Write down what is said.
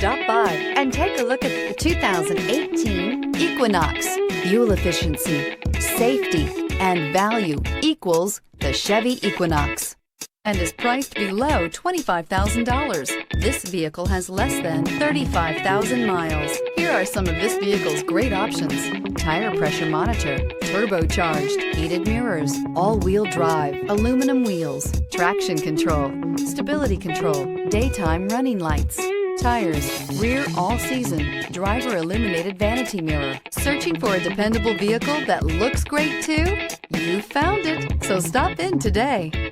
Stop by and take a look at the 2018 Equinox. Fuel efficiency, safety, and value equals the Chevy Equinox and is priced below $25,000. This vehicle has less than 35,000 miles. Here are some of this vehicle's great options: tire pressure monitor, turbocharged, heated mirrors, all-wheel drive, aluminum wheels, traction control, stability control, daytime running lights, tires, rear all-season, driver illuminated vanity mirror. Searching for a dependable vehicle that looks great too? You found it, so stop in today.